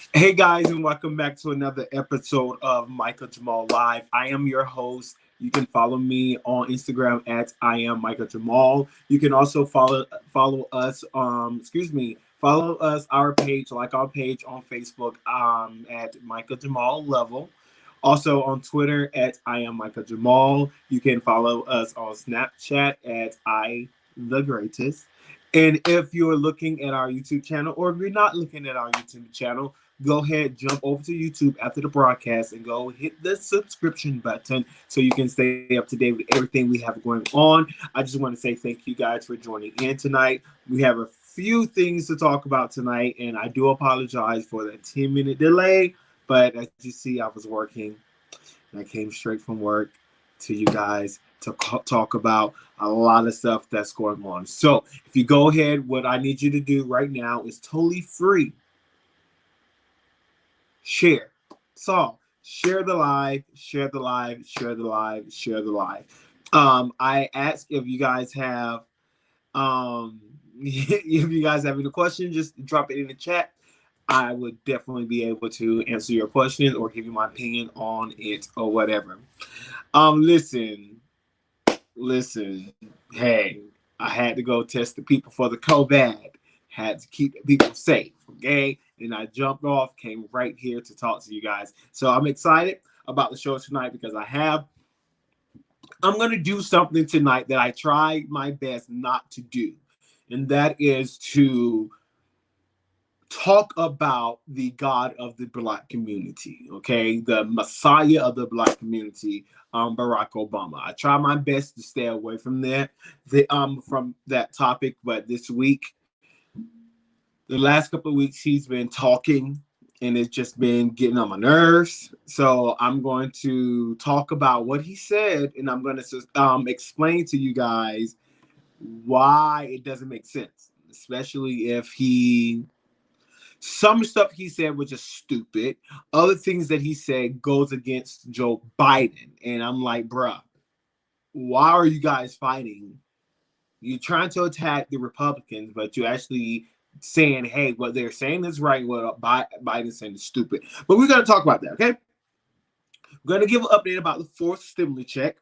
Hey guys, and welcome back to another episode of Micah Jamal Live. I am your host. You can follow me on Instagram at I am Micah Jamal. You can also follow us. Follow us our page, like our page on Facebook at Micah Jamal Level. Also on Twitter at I am Micah Jamal. You can follow us on Snapchat at I the Greatest. And if you're looking at our YouTube channel, or if you're not looking at our YouTube channel, go ahead, jump over to YouTube after the broadcast and go hit the subscription button so you can stay up to date with everything we have going on. I just want to say thank you guys for joining in tonight. We have a few things to talk about tonight, and I do apologize for the 10-minute delay, but as you see, I was working and I came straight from work to you guys to talk about a lot of stuff that's going on. So if you go ahead, what I need you to do right now is totally free. Share. So share the live, share the live, share the live, share the live. I asked if you guys have if you guys have any questions, just drop it in the chat. I would definitely be able to answer your question or give you my opinion on it or whatever. Listen. Hey, I had to go test the people for the COVID. Had to keep people safe, okay? And I jumped off, came right here to talk to you guys. So I'm excited about the show tonight because I'm going to do something tonight that I try my best not to do. And that is to talk about the God of the Black community, okay? The Messiah of the Black community, Barack Obama. I try my best to stay away from from that topic, but this week, the last couple of weeks, he's been talking, and it's just been getting on my nerves. So I'm going to talk about what he said, and I'm going to explain to you guys why it doesn't make sense, especially if some stuff he said was just stupid. Other things that he said goes against Joe Biden. And I'm like, bruh, why are you guys fighting? You're trying to attack the Republicans, but you're actually saying, hey, what they're saying is right, what Biden's saying is stupid. But we're going to talk about that, okay? We're going to give an update about the fourth stimulus check.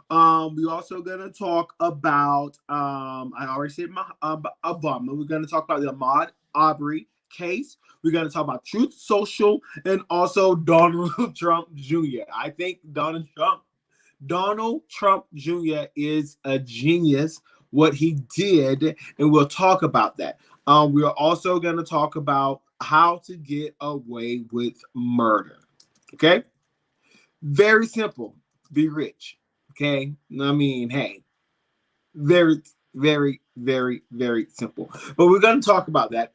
We're also going to talk about, I already said Obama. We're going to talk about the Ahmaud Arbery case. We're going to talk about Truth Social and also Donald Trump Jr. I think Donald Trump Jr. is a genius, what he did, and we'll talk about that. We're also going to talk about how to get away with murder. Okay? Very simple. Be rich. Okay? I mean, hey, very, very, very, very simple. But we're going to talk about that.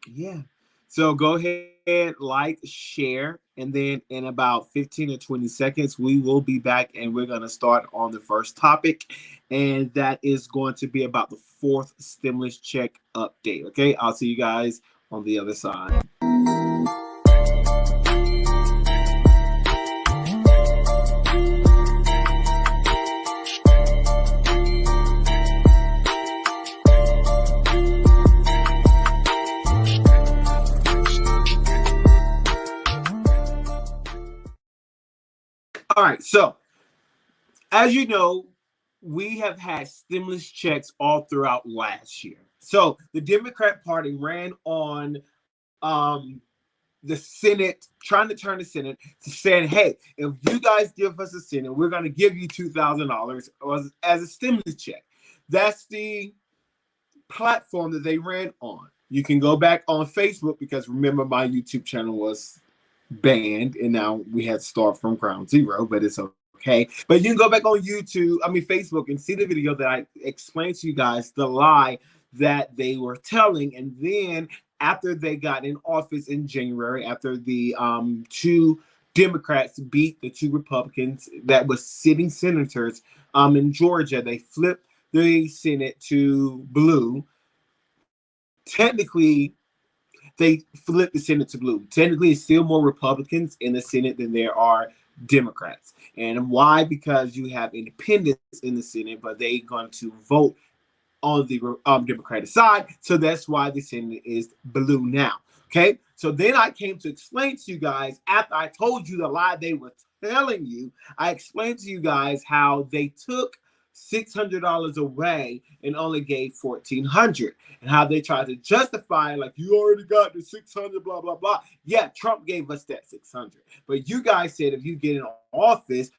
Yeah. So go ahead, like, share, and then in about 15 or 20 seconds, we will be back and we're going to start on the first topic. And that is going to be about the fourth stimulus check update. Okay. I'll see you guys on the other side. All right, so as you know, we have had stimulus checks all throughout last year. So the Democrat Party ran on the Senate, trying to turn the Senate to saying, hey, if you guys give us a Senate, we're going to give you $2,000 as a stimulus check. That's the platform that they ran on. You can go back on Facebook because remember my YouTube channel was banned and now we had to start from ground zero, but it's okay. But you can go back on Facebook and see the video that I explained to you guys the lie that they were telling. And then after they got in office in January, after the two Democrats beat the two Republicans that was sitting senators in Georgia, they flipped the Senate to blue. Technically, they flipped the Senate to blue. Technically, it's still more Republicans in the Senate than there are Democrats. And why? Because you have independents in the Senate, but they're going to vote on the Democratic side. So that's why the Senate is blue now. Okay. So then I came to explain to you guys, after I told you the lie they were telling you, I explained to you guys how they took $600 away and only gave $1,400, and how they tried to justify, like, you already got the 600, blah blah blah. Yeah, Trump gave us that 600, but you guys said if you get in office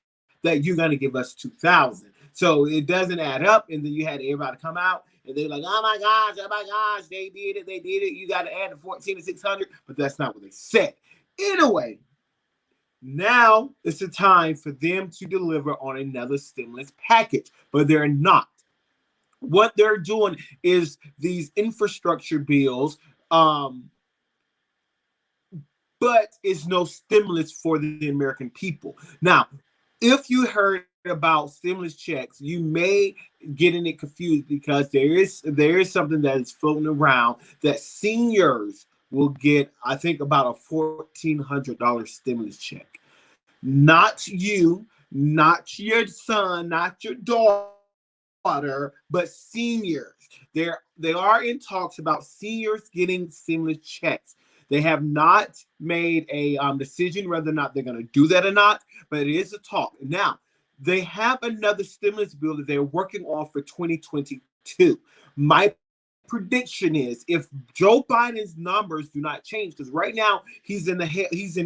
that you're going to give us 2,000. So it doesn't add up. And then you had everybody come out and they're like, oh my gosh, they did it. You got to add the 14 to 600. But that's not what they said. Anyway, now it's the time for them to deliver on another stimulus package, but they're not. What they're doing is these infrastructure bills, but it's no stimulus for the American people. Now, if you heard about stimulus checks, you may getting it confused, because there is something that is floating around that seniors will get, I think, about a $1,400 stimulus check. Not you, not your son, not your daughter, but seniors. They are in talks about seniors getting stimulus checks. They have not made a decision whether or not they're going to do that or not, but it is a talk. Now, they have another stimulus bill that they're working on for 2022. My prediction is, if Joe Biden's numbers do not change, because right now he's in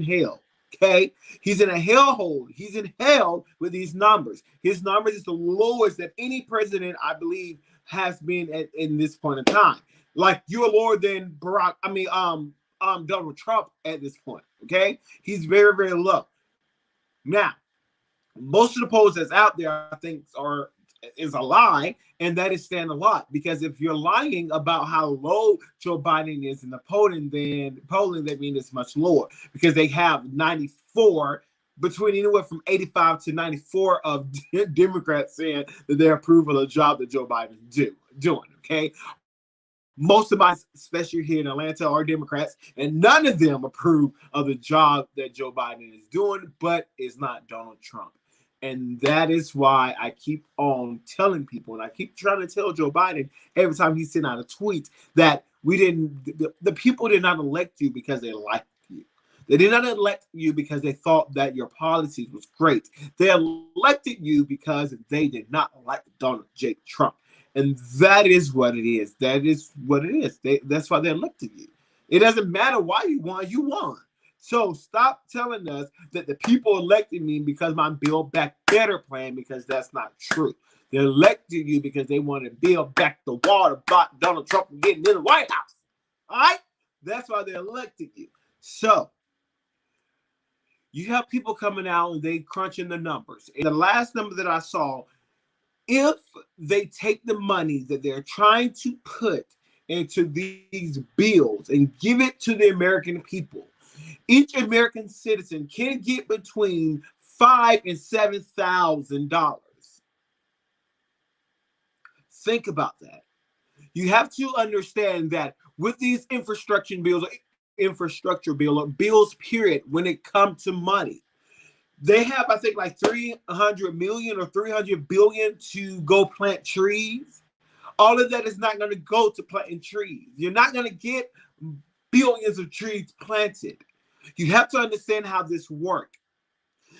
hell. Okay, he's in a hellhole. He's in hell with these numbers. His numbers is the lowest that any president, I believe, has been in this point in time. Like, you're lower than Donald Trump at this point. Okay, he's very, very low. Now, most of the polls that's out there, I think, is a lie, and that is saying a lot, because if you're lying about how low Joe Biden is in the polling, that means it's much lower, because they have 94, between anywhere from 85 to 94 of Democrats saying that they approve of the job that Joe Biden's doing. Okay. Most of my, especially here in Atlanta, are Democrats, and none of them approve of the job that Joe Biden is doing, but it's not Donald Trump. And that is why I keep on telling people, and I keep trying to tell Joe Biden every time he sent out a tweet, that the people did not elect you because they liked you. They did not elect you because they thought that your policies was great. They elected you because they did not like Donald J. Trump. And that is what it is. That is what it is. That's why they elected you. It doesn't matter why you won. You won. So stop telling us that the people elected me because my Build Back Better plan, because that's not true. They elected you because they want to build back the wall to block Donald Trump from getting in the White House. All right? That's why they elected you. So you have people coming out and they crunching the numbers. And the last number that I saw, if they take the money that they're trying to put into these bills and give it to the American people, each American citizen can get between $5,000 and $7,000. Think about that. You have to understand that with these infrastructure bills, period, when it comes to money, they have, I think, like 300 million or 300 billion to go plant trees. All of that is not going to go to planting trees. You're not going to get billions of trees planted. You have to understand how this works.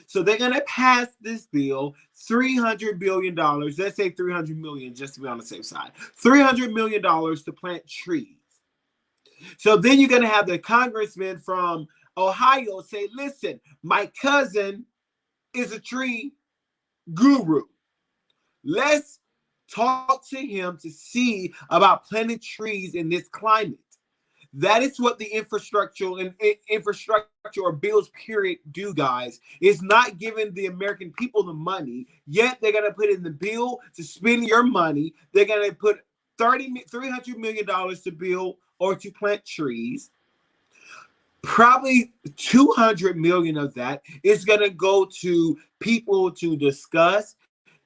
So they're going to pass this bill, $300 billion. Let's say 300 million, just to be on the safe side. $300 million to plant trees. So then you're going to have the congressman from Ohio say, listen, my cousin is a tree guru. Let's talk to him to see about planting trees in this climate. That is what the infrastructure or bills, period, do, guys. It's not giving the American people the money, yet they're going to put in the bill to spend your money. They're going to put $300 million to build or to plant trees. Probably 200 million of that is going to go to people to discuss,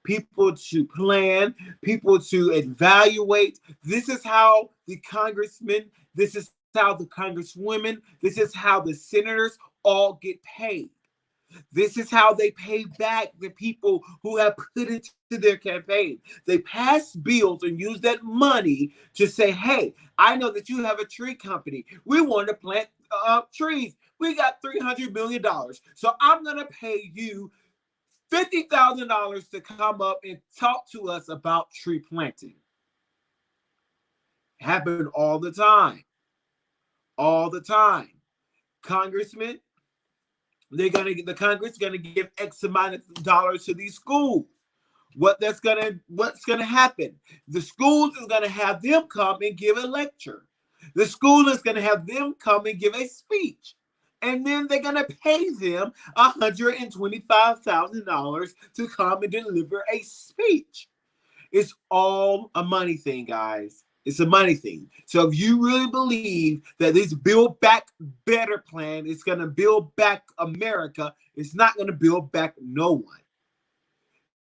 people to plan, people to evaluate. This is how the congressmen, this is how the congresswomen, this is how the senators all get paid. This is how they pay back the people who have put into their campaign. They pass bills and use that money to say, hey, I know that you have a tree company. We want to plant trees. We got $300 million. So I'm going to pay you $50,000 to come up and talk to us about tree planting. Happen all the time. All the time. Congressmen, the Congress gonna give X amount of dollars to these schools. What's gonna happen? The schools is gonna have them come and give a lecture. The school is gonna have them come and give a speech. And then they're gonna pay them $125,000 to come and deliver a speech. It's all a money thing, guys. It's a money thing. So if you really believe that this Build Back Better plan is going to build back America, it's not going to build back no one.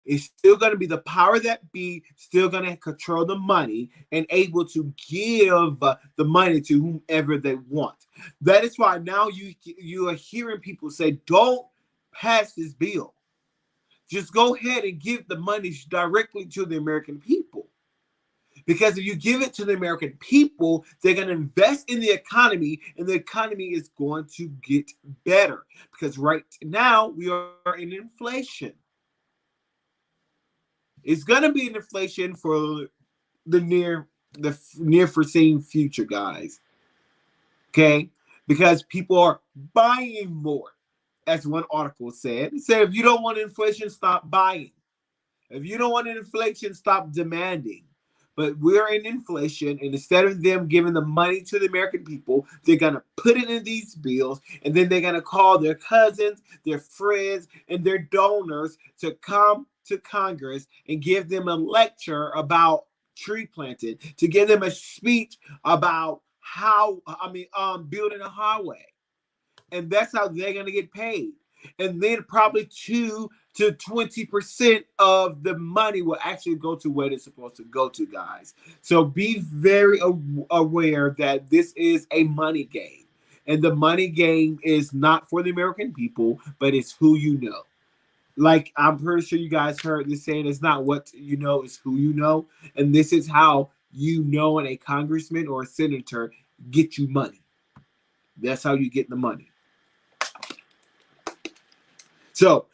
It's still going to be the power that be, still going to control the money and able to give the money to whomever they want. That is why now you are hearing people say, don't pass this bill. Just go ahead and give the money directly to the American people. Because if you give it to the American people, they're going to invest in the economy, and the economy is going to get better. Because right now, we are in inflation. It's going to be an inflation for the near foreseen future, guys. Okay? Because people are buying more, as one article said. It said, if you don't want inflation, stop buying. If you don't want inflation, stop demanding. But we're in inflation, and instead of them giving the money to the American people, they're going to put it in these bills, and then they're going to call their cousins, their friends, and their donors to come to Congress and give them a lecture about tree planting, to give them a speech about building a highway. And that's how they're going to get paid. And then probably 2 to 20% of the money will actually go to where it's supposed to go to, guys. So be very aware that this is a money game. And the money game is not for the American people, but it's who you know. Like, I'm pretty sure you guys heard this saying, it's not what you know, it's who you know. And this is how you know and a congressman or a senator get you money. That's how you get the money. So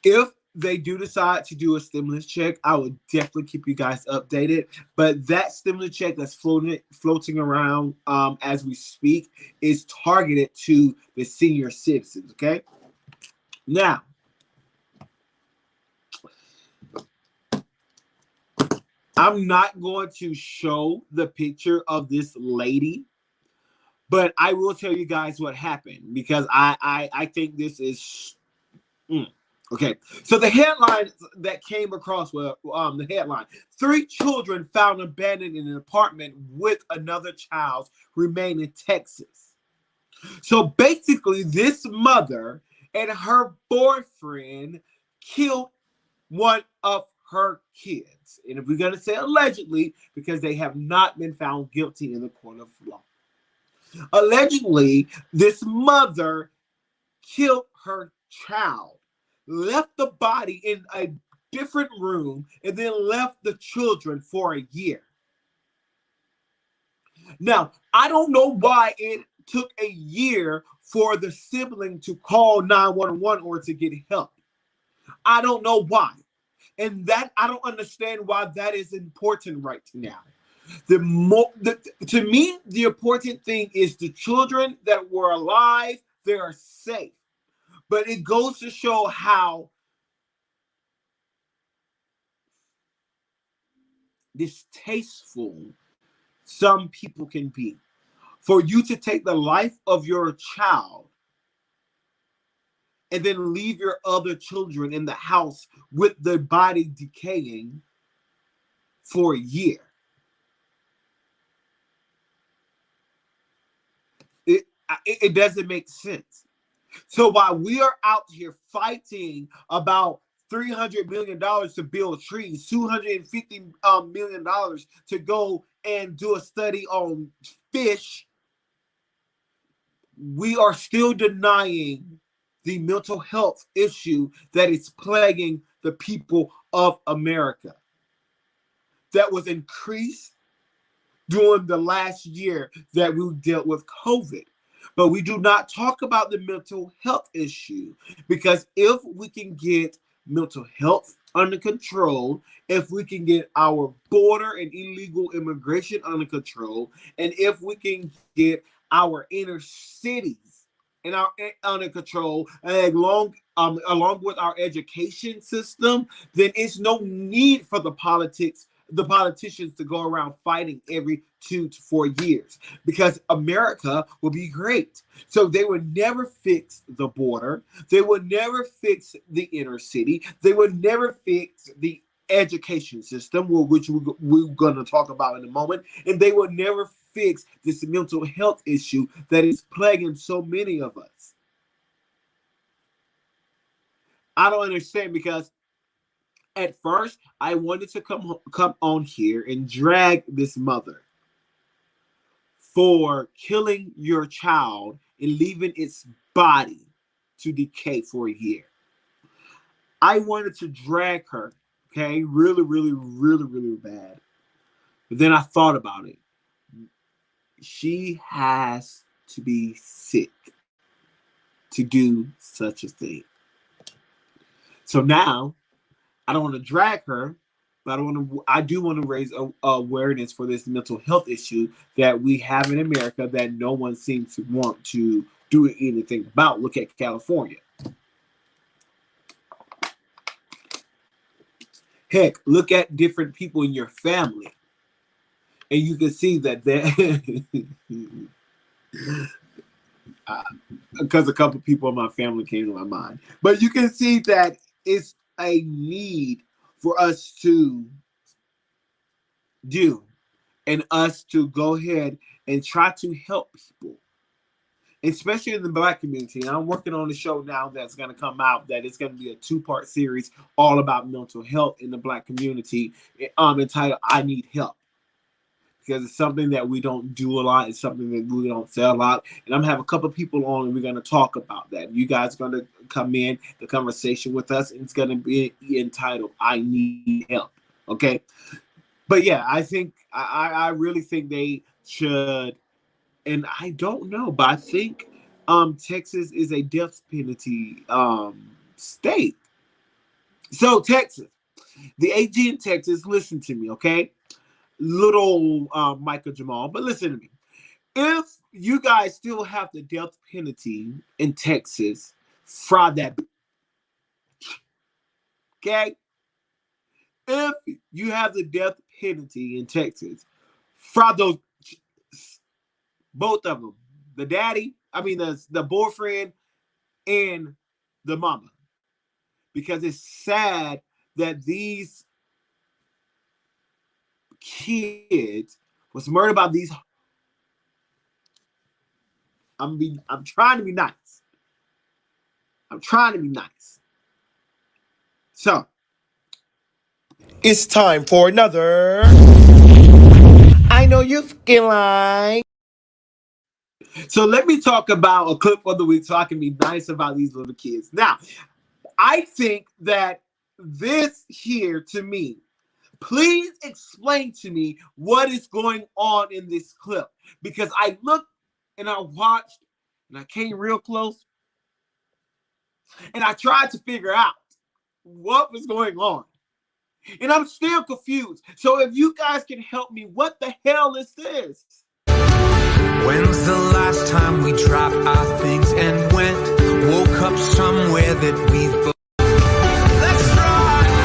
if they do decide to do a stimulus check, I will definitely keep you guys updated. But that stimulus check that's floating around as we speak is targeted to the senior citizens, okay? Now, I'm not going to show the picture of this lady, but I will tell you guys what happened because I think this is... Okay, so the headline that came across was the headline: 3 children found abandoned in an apartment with another child remain in Texas. So basically, this mother and her boyfriend killed one of her kids. And if we're going to say allegedly, because they have not been found guilty in the court of law. Allegedly, this mother killed her child, left the body in a different room, and then left the children for a year. Now, I don't know why it took a year for the sibling to call 911 or to get help. I don't know why. And that I don't understand why that is important right now. To me, the important thing is the children that were alive, they are safe. But it goes to show how distasteful some people can be. For you to take the life of your child and then leave your other children in the house with the body decaying for a year. It doesn't make sense. So while we are out here fighting about $300 million to build trees, $250 million to go and do a study on fish, we are still denying the mental health issue that is plaguing the people of America that was increased during the last year that we dealt with COVID. But we do not talk about the mental health issue, because if we can get mental health under control, if we can get our border and illegal immigration under control, and if we can get our inner cities and our under control, along with our education system, then it's no need for the politicians to go around fighting every 2 to 4 years, because America will be great. So they would never fix the border. They would never fix the inner city. They would never fix the education system, which we're going to talk about in a moment. And they would never fix this mental health issue that is plaguing so many of us. I don't understand, because at first I wanted to come on here and drag this mother for killing your child and leaving its body to decay for a year. I wanted to drag her, okay, really, really, really, really bad. But then I thought about it. She has to be sick to do such a thing. So now I don't want to drag her, but I do want to raise awareness for this mental health issue that we have in America that no one seems to want to do anything about. Look at California. Heck, look at different people in your family, and you can see that because a couple people in my family came to my mind, but you can see that it's a need for us to do, and us to go ahead and try to help people, especially in the Black community. And I'm working on a show now that's going to come out, that it's going to be a 2-part series all about mental health in the Black community, entitled I Need Help, because it's something that we don't do a lot. It's something that we don't say a lot. And I'm going to have a couple of people on, and we're going to talk about that. You guys are going to come in the conversation with us, and it's going to be entitled I Need Help. Okay? But yeah, I really think they should, and I don't know, but I think Texas is a death penalty state. So Texas, the AG in Texas, listen to me, okay? Little Micah Jamal, but listen to me. If you guys still have the death penalty in Texas, fry that. Okay? If you have the death penalty in Texas, fry those, both of them. The daddy, the boyfriend and the mama. Because it's sad that these kids was murdered by these. I'm trying to be nice. I'm trying to be nice. So it's time for another I Know You Skin Line. So let me talk about a clip of the week so I can be nice about these little kids. Now, I think that this here, to me, please explain to me what is going on in this clip. Because I looked and I watched and I came real close and I tried to figure out what was going on. And I'm still confused. So if you guys can help me, what the hell is this? When's the last time we dropped our things and went? Woke up somewhere that we've both. Let's ride!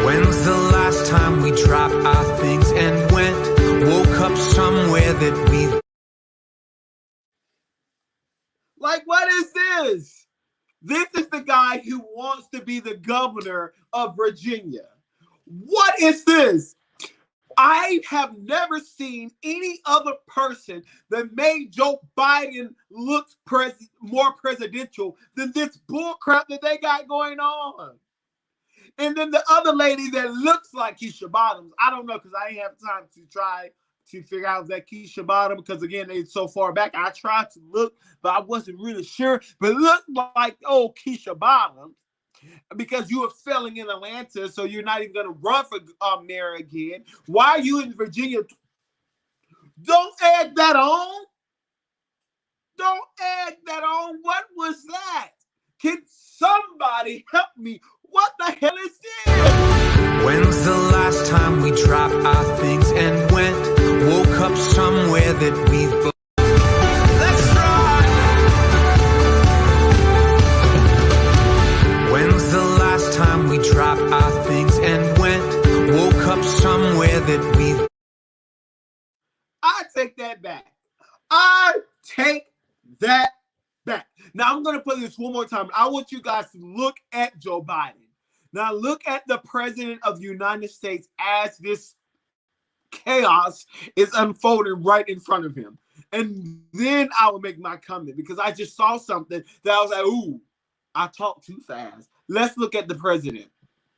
When's the last time we dropped our things and went? Woke up somewhere that we've. Like, what is this? This is the guy who wants to be the governor of Virginia. What is this? I have never seen any other person that made Joe Biden look more presidential than this bullcrap that they got going on. And then the other lady that looks like Keisha Bottoms, I don't know, because I didn't have time to try to figure out that Keisha Bottom, because again, it's so far back. I tried to look, but I wasn't really sure. But it looked like, oh, Keisha Bottom, because you were failing in Atlanta, so you're not even going to run for mayor again. Why are you in Virginia? Don't add that on. Don't add that on. What was that? Can somebody help me? What the hell is this? When's the last time we dropped our things and went? Woke up somewhere that we've both. Let's ride! When's the last time we dropped our things and went? Woke up somewhere that we've. I take that back. I take that back. Now I'm going to put this one more time. I want you guys to look at Joe Biden. Now look at the president of the United States as this chaos is unfolding right in front of him. And then I will make my comment, because I just saw something that I was like, ooh, I talked too fast. Let's look at the president.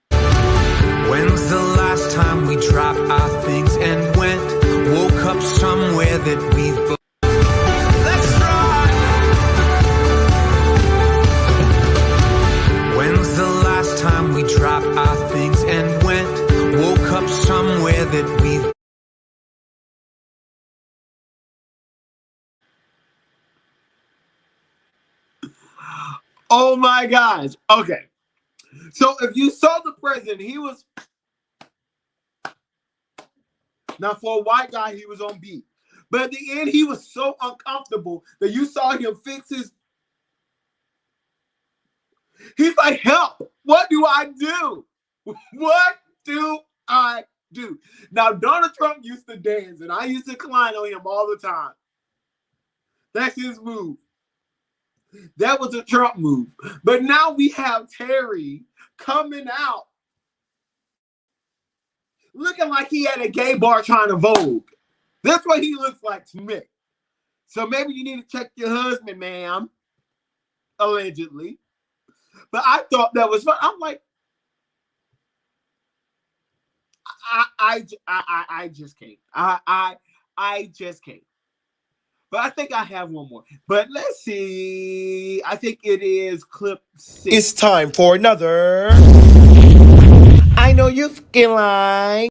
When's the last time we dropped our things and went? Woke up somewhere that we've both. Let's ride! When's the last time we dropped our things and went? Woke up somewhere that we've. Oh my gosh. Okay. So if you saw the president, he was, now for a white guy, he was on beat. But at the end, he was so uncomfortable that you saw him fix his. He's like, help. What do I do? What do I do? Now, Donald Trump used to dance, and I used to climb on him all the time. That's his move. That was a Trump move. But now we have Terry coming out looking like he had a gay bar trying to Vogue. That's what he looks like to me. So maybe you need to check your husband, ma'am. Allegedly. But I thought that was fun. I'm like, I just can't. I just can't. But I think I have one more. But let's see. I think it is clip 6. It's time for another. I know you fucking like.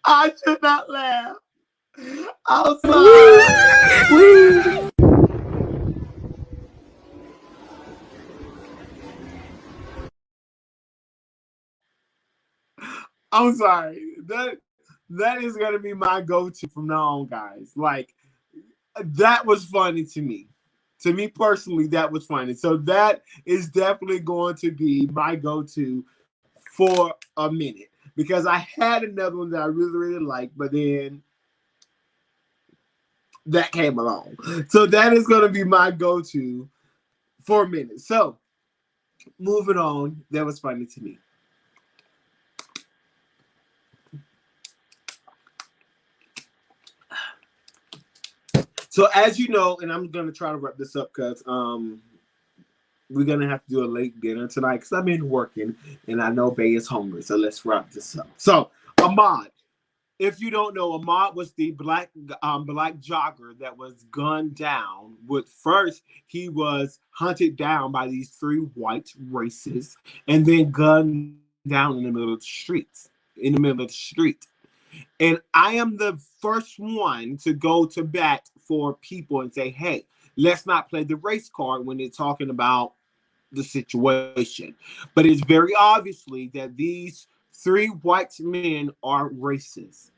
I should not laugh. I'm sorry. I'm sorry. That is gonna be my go-to from now on, guys. Like, that was funny to me. To me personally, that was funny. So that is definitely going to be my go-to for a minute. Because I had another one that I really, really liked, but then that came along. So that is going to be my go-to for a minute. So, moving on. That was funny to me. So, as you know, and I'm going to try to wrap this up because we're going to have to do a late dinner tonight because I've been working and I know Bay is hungry. So, let's wrap this up. So, Ahmaud. If you don't know, Ahmaud was the black jogger that was gunned down. First, he was hunted down by these 3 white racists and then gunned down in the middle of the streets. And I am the first one to go to bat for people and say, hey, let's not play the race card when they're talking about the situation. But it's very obviously that these 3 white men are racist.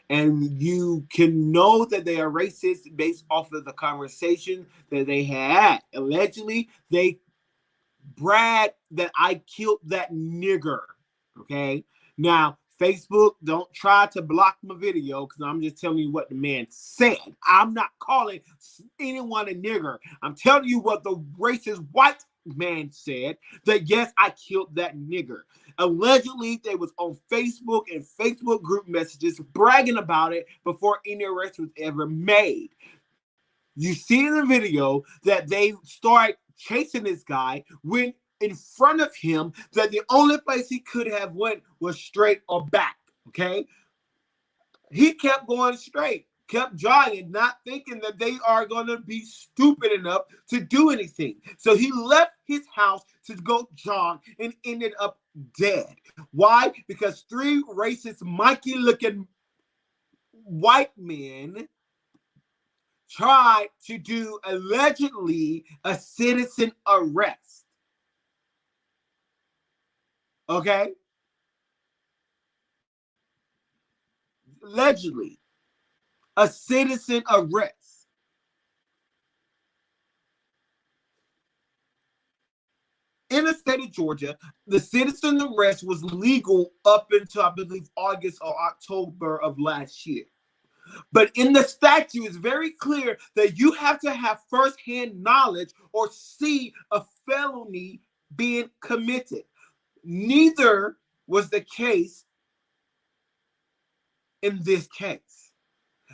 And you can know that they are racist based off of the conversation that they had. Allegedly, they brag that I killed that nigger. Okay? Now, Facebook, don't try to block my video because I'm just telling you what the man said. I'm not calling anyone a nigger. I'm telling you what the racist white man said, that yes, I killed that nigger. Allegedly, they was on Facebook and Facebook group messages bragging about it before any arrest was ever made. You see in the video that they start chasing this guy when in front of him that the only place he could have went was straight or back. Okay, he kept going straight, kept jogging, not thinking that they are going to be stupid enough to do anything. So he left his house to go jog and ended up dead. Why? Because three racist, Mikey-looking white men tried to do allegedly a citizen arrest. Okay? Allegedly, a citizen arrest. In the state of Georgia, the citizen arrest was legal up until, I believe, August or October of last year. But in the statute, it's very clear that you have to have firsthand knowledge or see a felony being committed. Neither was the case in this case.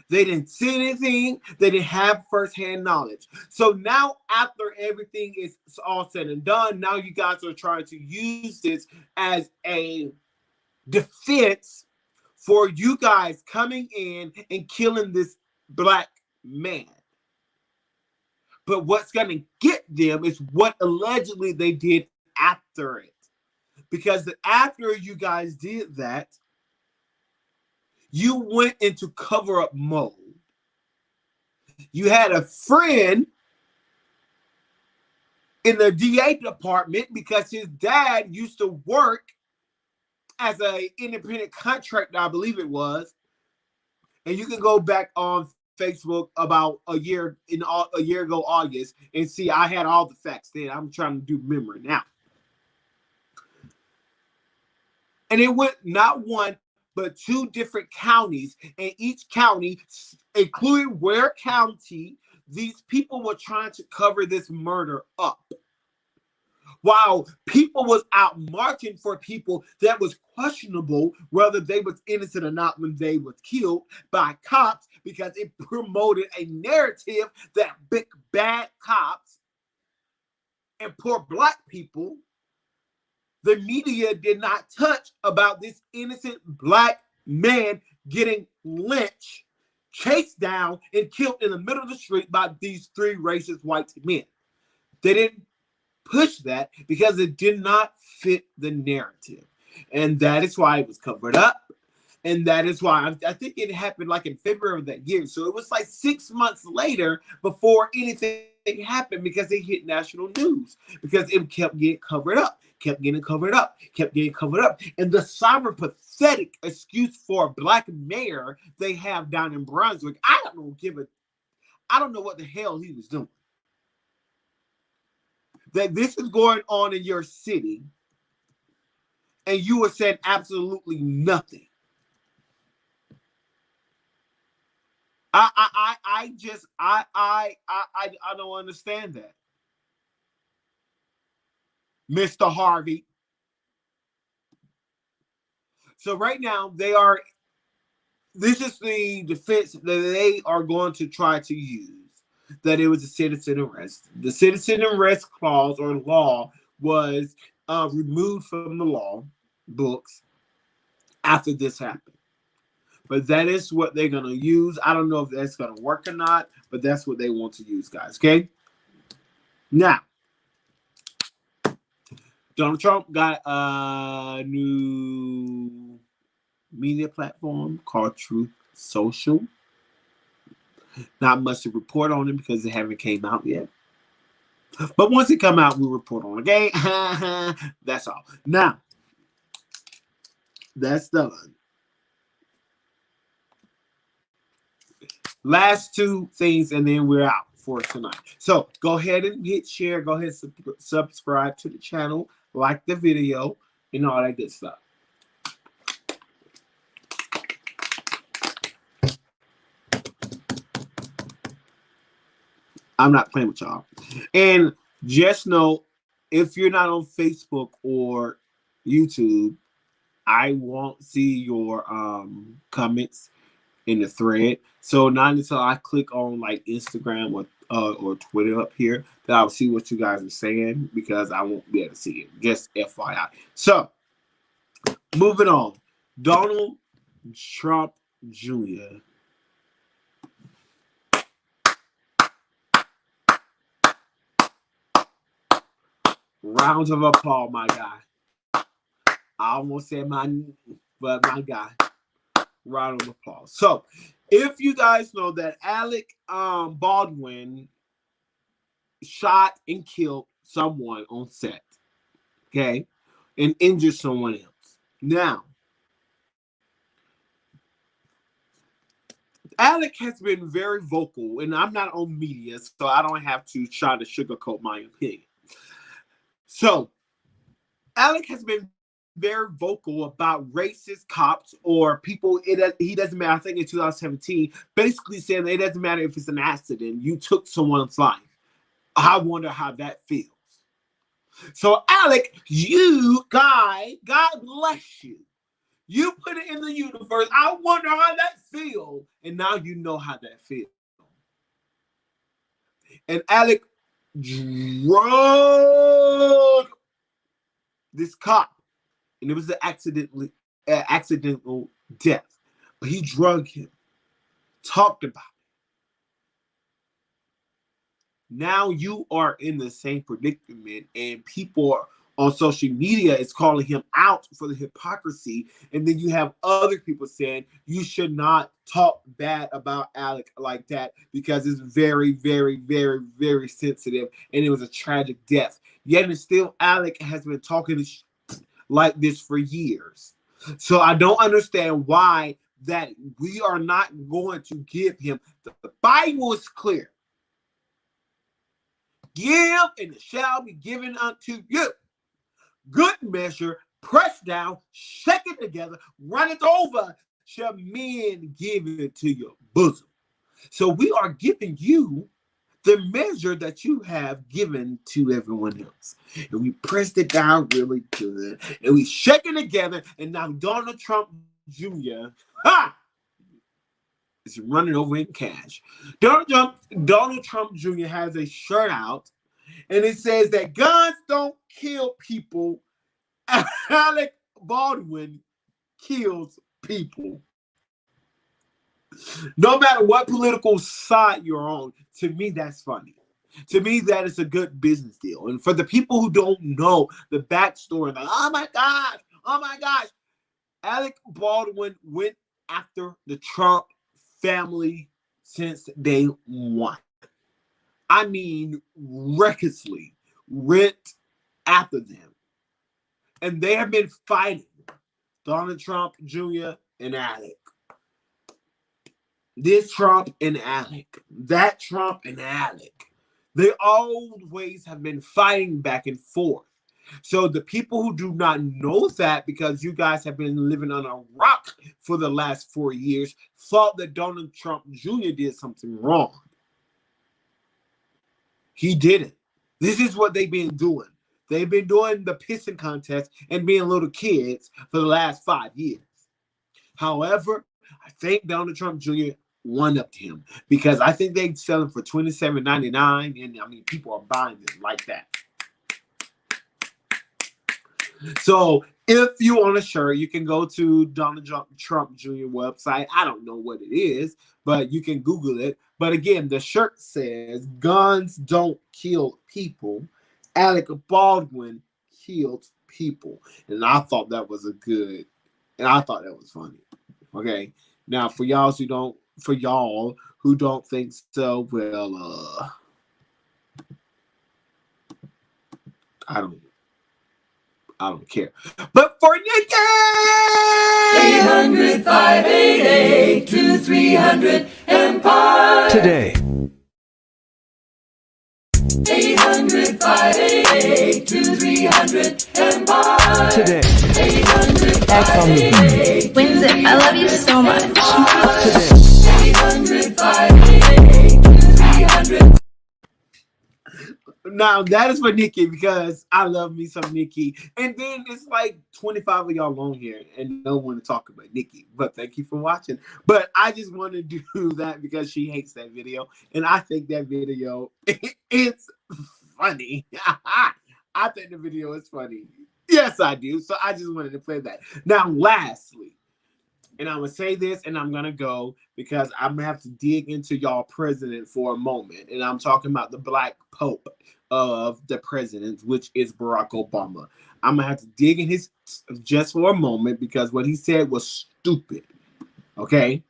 They didn't see anything. They didn't have firsthand knowledge. So now, after everything is all said and done, now you guys are trying to use this as a defense for you guys coming in and killing this black man. But what's going to get them is what allegedly they did after it. Because after you guys did that, you went into cover-up mode. You had a friend in the DA department because his dad used to work as an independent contractor, I believe it was. And you can go back on Facebook about a year ago, August, and see I had all the facts then. I'm trying to do memory now. And it went not one, but two different counties, and each county, including Ware County, these people were trying to cover this murder up. While people was out marching for people that was questionable whether they was innocent or not when they was killed by cops, because it promoted a narrative that big bad cops and poor black people, the media did not touch about this innocent black man getting lynched, chased down, and killed in the middle of the street by these three racist white men. They didn't push that because it did not fit the narrative. And that is why it was covered up. And that is why I think it happened like in February of that year. So it was like 6 months later before anything happened, because it hit national news, because it kept getting covered up, kept getting covered up, kept getting covered up. And the sovereign pathetic excuse for a black mayor they have down in Brunswick, I don't know what the hell he was doing. That this is going on in your city, and you were saying absolutely nothing. I don't understand that, Mr. Harvey. So right now this is the defense that they are going to try to use, that it was a citizen arrest. The citizen arrest clause or law was removed from the law books after this happened. But that is what they're going to use. I don't know if that's going to work or not, but that's what they want to use, guys. Okay? Now, Donald Trump got a new media platform called Truth Social. Not much to report on it because it haven't came out yet. But once it come out, we'll report on it. Okay? That's all. Now, that's done. Last two things, and then we're out for tonight. So go ahead and hit share. Go ahead and subscribe to the channel. Like the video and all that good stuff. I'm not playing with y'all. And just know, if you're not on Facebook or YouTube, I won't see your comments in the thread. So not until I click on like Instagram or Twitter up here that I'll see what you guys are saying, because I won't be able to see it. Just FYI. So moving on. Donald Trump Jr. Rounds of applause, my guy. I almost said my guy. Round of applause. So, if you guys know that Alec Baldwin shot and killed someone on set, okay, and injured someone else. Now, Alec has been very vocal, and I'm not on media, so I don't have to try to sugarcoat my opinion. So, Alec has been very vocal about racist cops or people. He doesn't matter. I think in 2017, basically saying that it doesn't matter if it's an accident. You took someone's life. I wonder how that feels. So, Alec, you guy, God bless you. You put it in the universe. I wonder how that feels. And now you know how that feels. And Alec drug this cop. And it was an accidental death. But he drugged him. Talked about it. Now you are in the same predicament, and people on social media is calling him out for the hypocrisy. And then you have other people saying you should not talk bad about Alec like that because it's very, very, very, very sensitive, and it was a tragic death. Yet and still, Alec has been talking like this for years. So I don't understand why that we are not going to give him. The Bible is clear. Give, and it shall be given unto you. Good measure, pressed down, shake it together, run it over, shall men give it to your bosom. So we are giving you the measure that you have given to everyone else. And we pressed it down really good. And we shake it together. And now Donald Trump Jr. is running over in cash. Donald Trump Jr. has a shirt out. And it says that guns don't kill people. Alec Baldwin kills people. No matter what political side you're on, to me, that's funny. To me, that is a good business deal. And for the people who don't know the backstory, like, oh my gosh, Alec Baldwin went after the Trump family since day one. I mean, recklessly went after them. And they have been fighting Donald Trump Jr. and Alec. This Trump and Alec. That Trump and Alec. They always have been fighting back and forth. So the people who do not know that, because you guys have been living on a rock for the last 4 years, thought that Donald Trump Jr. did something wrong. He didn't. This is what they've been doing. They've been doing the pissing contest and being little kids for the last 5 years. However, I think Donald Trump Jr. won up to him because I think they sell them for $27.99, and I mean people are buying them like that. So if you want a shirt, you can go to Donald Trump Jr. website. I don't know what it is, but you can Google it. But again, the shirt says, guns don't kill people. Alec Baldwin killed people. And I thought that was I thought that was funny. Okay. Now for y'all who don't think so, well, I don't care. But for Nikki! 800-588-2300 Empire. Today. 800-588-2300 Empire. Today. 800-588-2300 Windsor, I love you so much. Today. 800-588-2300 Now that is for Nikki because I love me some Nikki. And then it's like 25 of y'all on here and no one to talk about Nikki. But thank you for watching. But I just want to do that because she hates that video. And I think that video it's funny. I think the video is funny. Yes, I do. So I just wanted to play that. Now, lastly, and I'm going to say this and I'm going to go because I'm going to have to dig into y'all president for a moment. And I'm talking about the black pope of the president, which is Barack Obama. I'm going to have to dig in his just for a moment because what he said was stupid. Okay?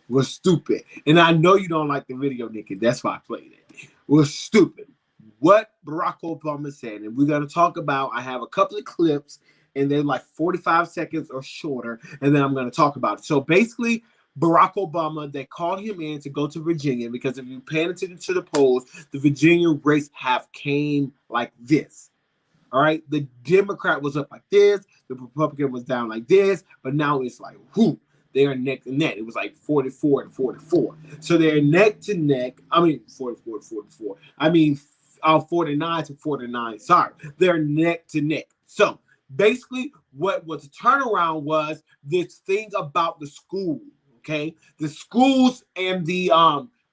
Was stupid. And I know you don't like the video, Nikki. That's why I played it. Was stupid. What Barack Obama said, and we're going to talk about, I have a couple of clips and they're like 45 seconds or shorter, and then I'm going to talk about it. So basically, Barack Obama, they called him in to go to Virginia because if you pay attention to the polls, the Virginia race have came like this. All right, the Democrat was up like this, the Republican was down like this, but now it's like, whoo, they are neck to neck. It was like 44 and 44. So they're neck to neck. I mean, 44 to 44. I mean, 49 to 49. Sorry, they're neck to neck. So basically, what was the turnaround was this thing about the school, okay? The schools and the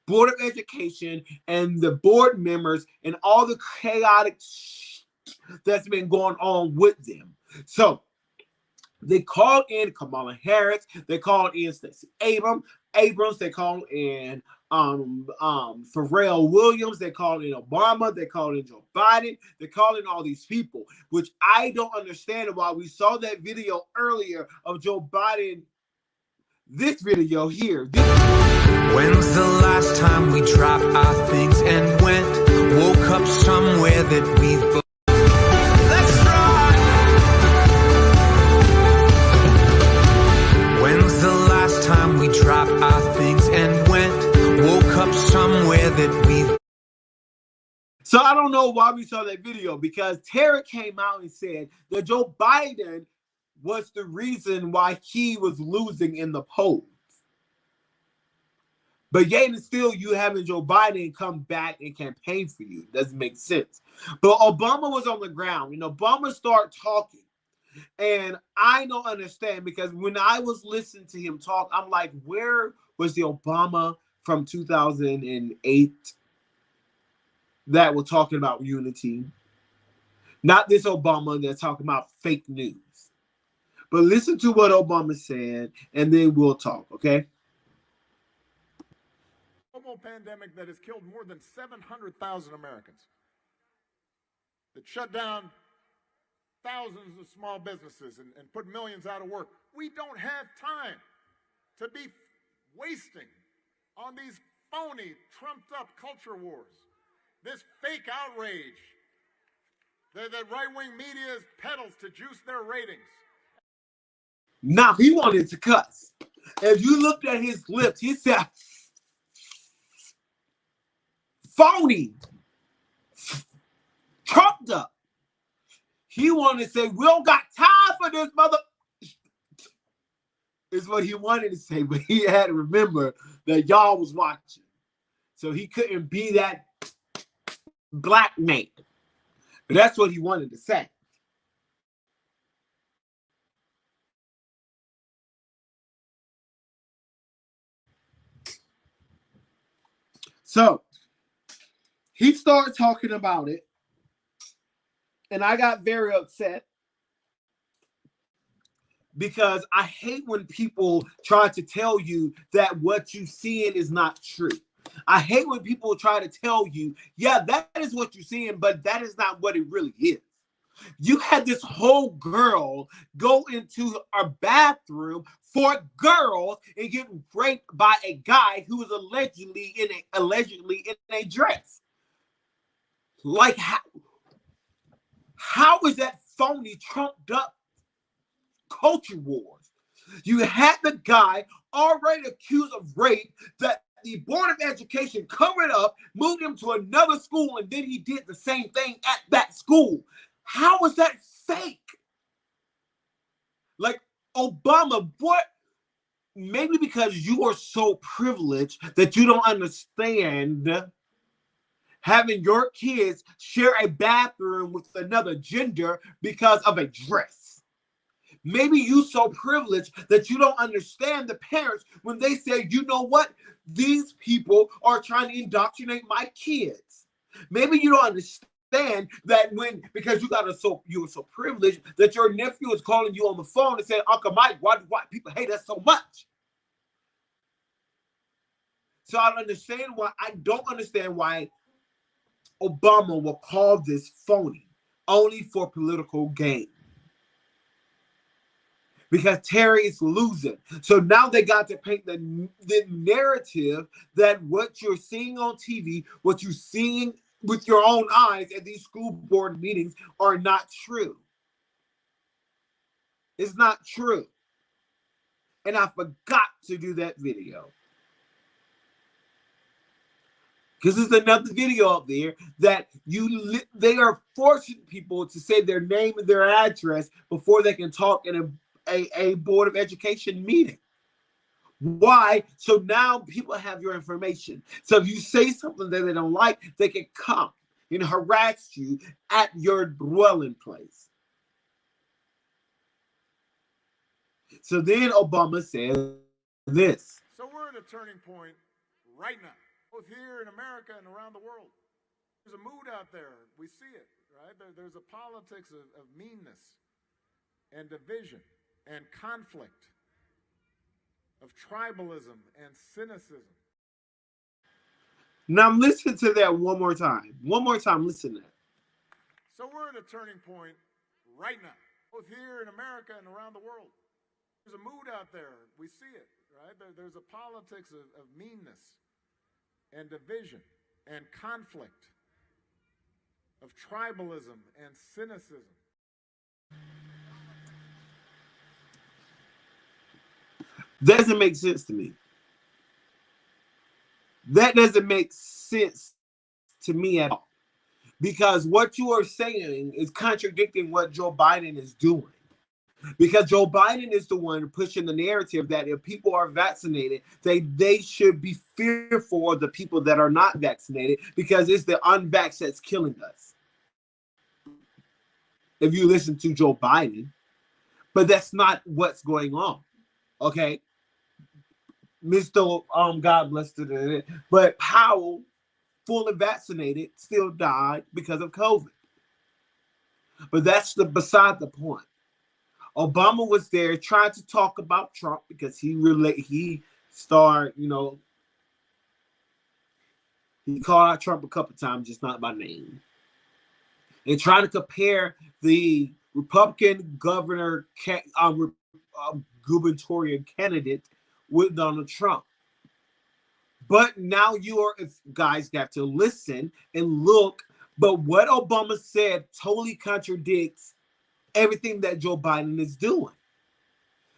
Board of Education and the board members and all the chaotic that's been going on with them. So they called in Kamala Harris, they called in Stacey Abrams, they called in Pharrell Williams, they called in Obama, they called in Joe Biden, they called in all these people, which I don't understand why we saw that video earlier of Joe Biden, this video here. When's the last time we dropped our things and went? Woke up somewhere that we've both. Let's ride! When's the last time we dropped our things and went? Woke up somewhere that we've. So I don't know why we saw that video because Tara came out and said that Joe Biden was the reason why he was losing in the polls. But yet and still you having Joe Biden come back and campaign for you. Doesn't make sense. But Obama was on the ground and Obama started talking. And I don't understand because when I was listening to him talk, I'm like, where was the Obama from 2008 that was talking about unity? Not this Obama that's talking about fake news. But listen to what Obama said, and then we'll talk, okay? Global pandemic that has killed more than 700,000 Americans, that shut down thousands of small businesses and put millions out of work. We don't have time to be wasting on these phony, trumped-up culture wars, this fake outrage that right-wing media peddles to juice their ratings. Now, he wanted to cuss. If you looked at his lips, he said, phony, trumped up. He wanted to say, we don't got time for this mother. Is what he wanted to say, but he had to remember that y'all was watching. So he couldn't be that black man. But that's what he wanted to say. So he started talking about it, and I got very upset because I hate when people try to tell you that what you seeing is not true. I hate when people try to tell you, yeah, that is what you're seeing, but that is not what it really is. You had this whole girl go into a bathroom for girls and get raped by a guy who was allegedly in a dress. Like how is that phony, trumped up culture wars? You had the guy already accused of rape that the Board of Education covered up, moved him to another school, and then he did the same thing at that school. How is that fake? Like, Obama, what? Maybe because you are so privileged that you don't understand having your kids share a bathroom with another gender because of a dress. Maybe you so privileged that you don't understand the parents when they say, you know what? These people are trying to indoctrinate my kids. Maybe you don't understand that because you were so privileged that your nephew is calling you on the phone and saying, Uncle Mike, why do white people hate us so much? So I don't understand why Obama will call this phony only for political gain. Because Terry is losing. So now they got to paint the narrative that what you're seeing on TV, what you're seeing with your own eyes at these school board meetings are not true. It's not true. And I forgot to do that video. Because there's another video up there that they are forcing people to say their name and their address before they can talk in a Board of Education meeting. Why? So now people have your information. So if you say something that they don't like, they can come and harass you at your dwelling place. So then Obama said this. So we're at a turning point right now, both here in America and around the world. There's a mood out there. We see it, right? There's a politics of meanness and division and conflict, of tribalism and cynicism. Now listen to that one more time. One more time, listen to that. So we're at a turning point right now, both here in America and around the world. There's a mood out there. We see it, right? There's a politics of meanness and division and conflict, of tribalism and cynicism. That doesn't make sense to me. That doesn't make sense to me at all. Because what you are saying is contradicting what Joe Biden is doing. Because Joe Biden is the one pushing the narrative that if people are vaccinated, they should be fearful of the people that are not vaccinated because it's the unvaxxed that's killing us. If you listen to Joe Biden. But that's not what's going on. Okay? Mr. God bless it. But Powell, fully vaccinated, still died because of COVID. But that's beside the point. Obama was there trying to talk about Trump because he started, he called out Trump a couple times, just not by name. And trying to compare the Republican gubernatorial candidate with Donald Trump. But now if guys got to listen and look, but what Obama said totally contradicts everything that Joe Biden is doing.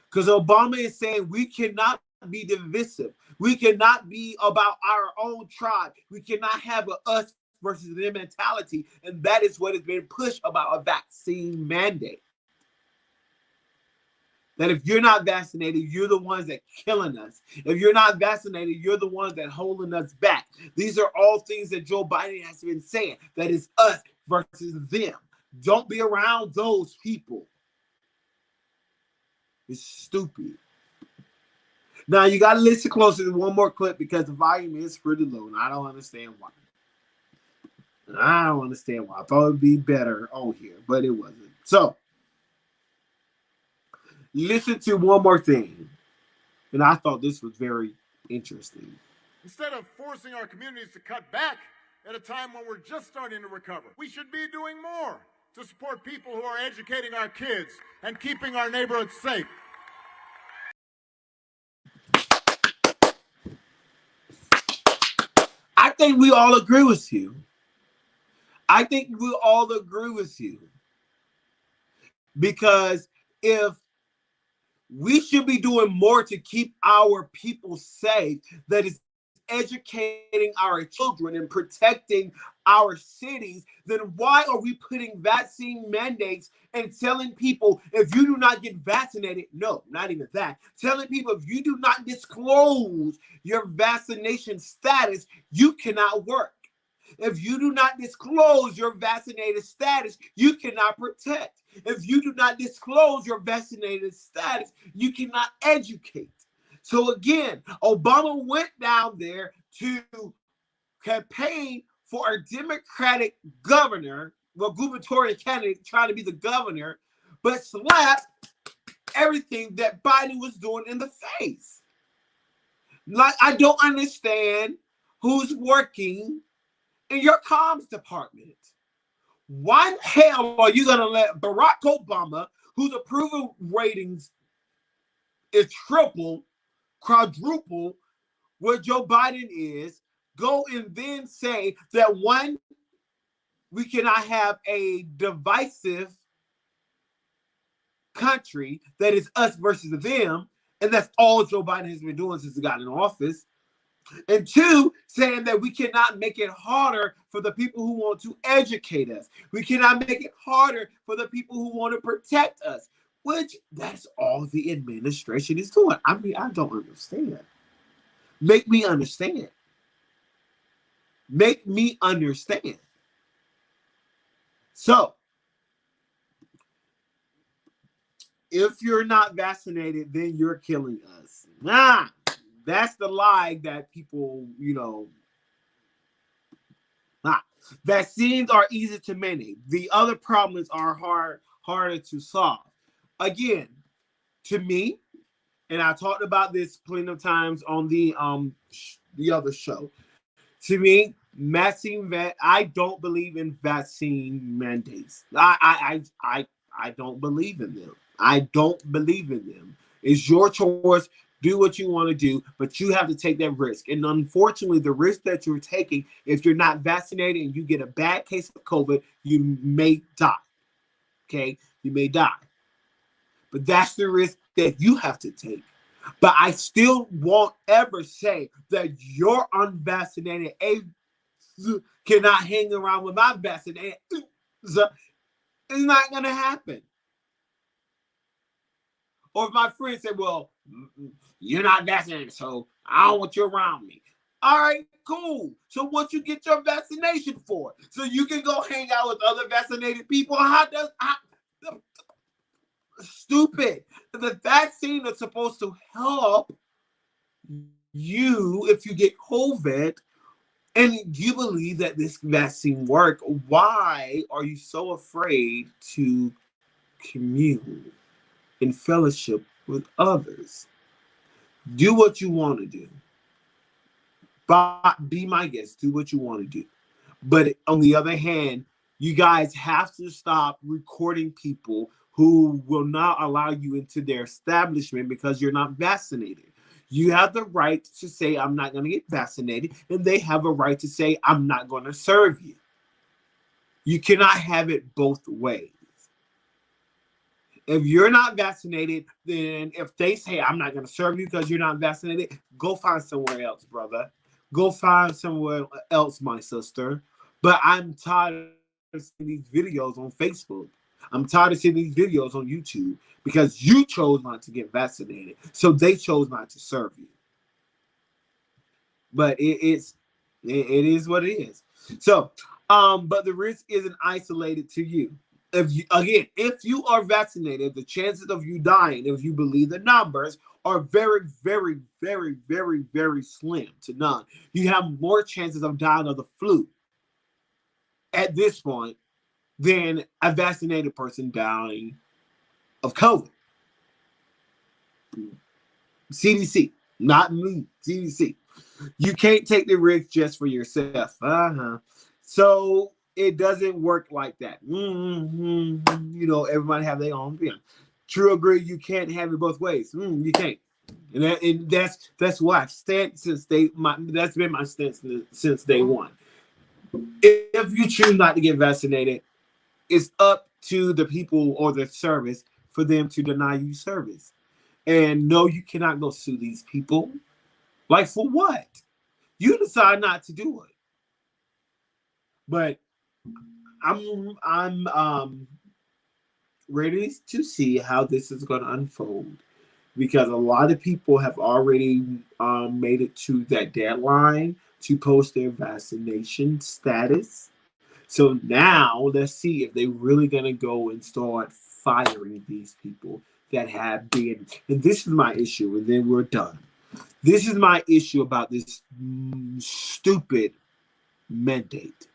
Because Obama is saying we cannot be divisive. We cannot be about our own tribe. We cannot have a us versus them mentality. And that is what has been pushed about a vaccine mandate. That if you're not vaccinated, you're the ones that are killing us. If you're not vaccinated, you're the ones that are holding us back. These are all things that Joe Biden has been saying. That is us versus them. Don't be around those people. It's stupid. Now, you got to listen closer to one more clip because the volume is pretty low, and I don't understand why. I thought it would be better on here, but it wasn't. So, listen to one more thing. And I thought this was very interesting. Instead of forcing our communities to cut back at a time when we're just starting to recover, we should be doing more to support people who are educating our kids and keeping our neighborhoods safe. I think we all agree with you. Because if we should be doing more to keep our people safe, that is educating our children and protecting our cities, then why are we putting vaccine mandates and telling people if you do not get vaccinated, no, not even that, telling people if you do not disclose your vaccination status, you cannot work. If you do not disclose your vaccinated status, you cannot protect. If you do not disclose your vaccinated status, you cannot educate. So again, Obama went down there to campaign for a Democratic governor, well, gubernatorial candidate trying to be the governor, but slapped everything that Biden was doing in the face. Like, I don't understand who's working in your comms department. Why the hell are you going to let Barack Obama, whose approval ratings is triple, quadruple what Joe Biden is, go and then say that one, we cannot have a divisive country that is us versus them, and that's all Joe Biden has been doing since he got in office. And two, saying that we cannot make it harder for the people who want to educate us. We cannot make it harder for the people who want to protect us, which that's all the administration is doing. I mean, I don't understand. Make me understand. Make me understand. So, if you're not vaccinated, then you're killing us. Nah, that's the lie that people, vaccines are easy to manage. The other problems are harder to solve. Again, to me, and I talked about this plenty of times on the other show. To me, I don't believe in vaccine mandates. I don't believe in them. I don't believe in them. It's your choice. Do what you want to do, but you have to take that risk. And unfortunately, the risk that you're taking, if you're not vaccinated and you get a bad case of COVID, you may die. Okay? You may die. But that's the risk that you have to take. But I still won't ever say that your unvaccinated cannot hang around with my vaccinated. It's not going to happen. Or if my friend said, well, you're not vaccinated, so I don't want you around me. All right, cool. So what you get your vaccination for? So you can go hang out with other vaccinated people? Stupid. The vaccine is supposed to help you if you get COVID and you believe that this vaccine works. Why are you so afraid to commune in fellowship with others? Do what you want to do. Be my guest. Do what you want to do. But on the other hand, you guys have to stop recording people who will not allow you into their establishment because you're not vaccinated. You have the right to say, I'm not going to get vaccinated, and they have a right to say, I'm not going to serve you. You cannot have it both ways. If you're not vaccinated, then if they say, I'm not going to serve you because you're not vaccinated, go find somewhere else, brother. Go find somewhere else, my sister. But I'm tired of seeing these videos on Facebook. I'm tired of seeing these videos on YouTube because you chose not to get vaccinated. So they chose not to serve you. But it is what it is. So, but the risk isn't isolated to you. If you are vaccinated, the chances of you dying, if you believe the numbers, are very, very, very, very, very slim to none. You have more chances of dying of the flu at this point than a vaccinated person dying of COVID. CDC, not me, CDC. You can't take the risk just for yourself. So it doesn't work like that. Everybody have their own thing. True, agree. You can't have it both ways. You can't, and that's why I've stance since that's been my stance since day one. If you choose not to get vaccinated, it's up to the people or the service for them to deny you service. And no, you cannot go sue these people. Like, for what? You decide not to do it. But I'm ready to see how this is going to unfold, because a lot of people have already made it to that deadline to post their vaccination status. So now let's see if they're really going to go and start firing these people that have been. And this is my issue, and then we're done. This is my issue about this stupid mandate.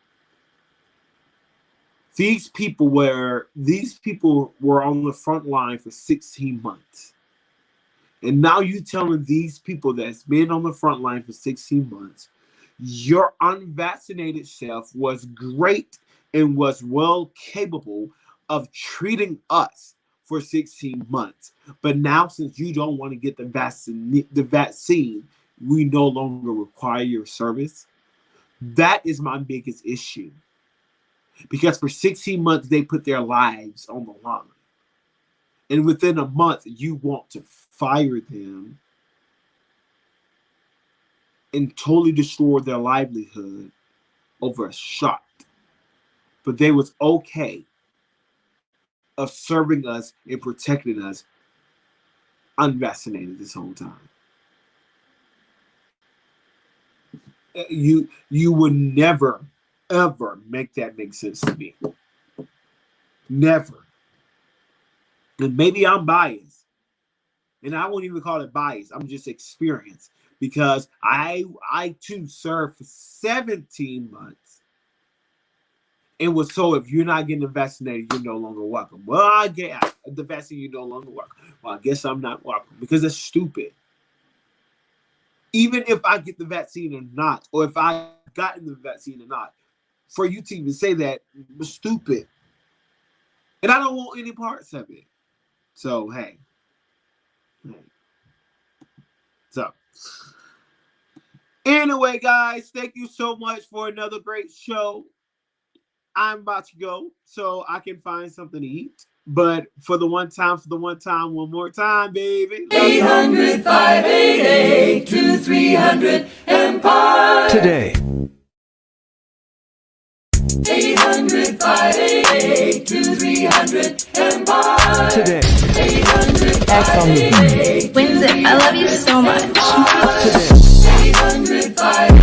These people were on the front line for 16 months. And now you telling these people that's been on the front line for 16 months, your unvaccinated self was great and was well capable of treating us for 16 months. But now since you don't want to get the vaccine, we no longer require your service. That is my biggest issue. Because for 16 months, they put their lives on the line. And within a month, you want to fire them and totally destroy their livelihood over a shot. But they was okay of serving us and protecting us unvaccinated this whole time. You would never, ever make that make sense to me. Never. And maybe I'm biased. And I won't even call it bias. I'm just experienced. Because I too served for 17 months. And was told if you're not getting vaccinated, you're no longer welcome. Well, I get the vaccine, you're no longer welcome. Well, I guess I'm not welcome. Because that's stupid. Even if I get the vaccine or not, or if I've gotten the vaccine or not, for you to even say that was stupid. And I don't want any parts of it. So, hey. So, anyway, guys, thank you so much for another great show. I'm about to go so I can find something to eat. But for the one time, one more time, baby. 800-588-2300 Empire. Today. 800-588-2300 Empire. Today. 800-588-2300 Winston, I love you so much. Today. 800-588-2300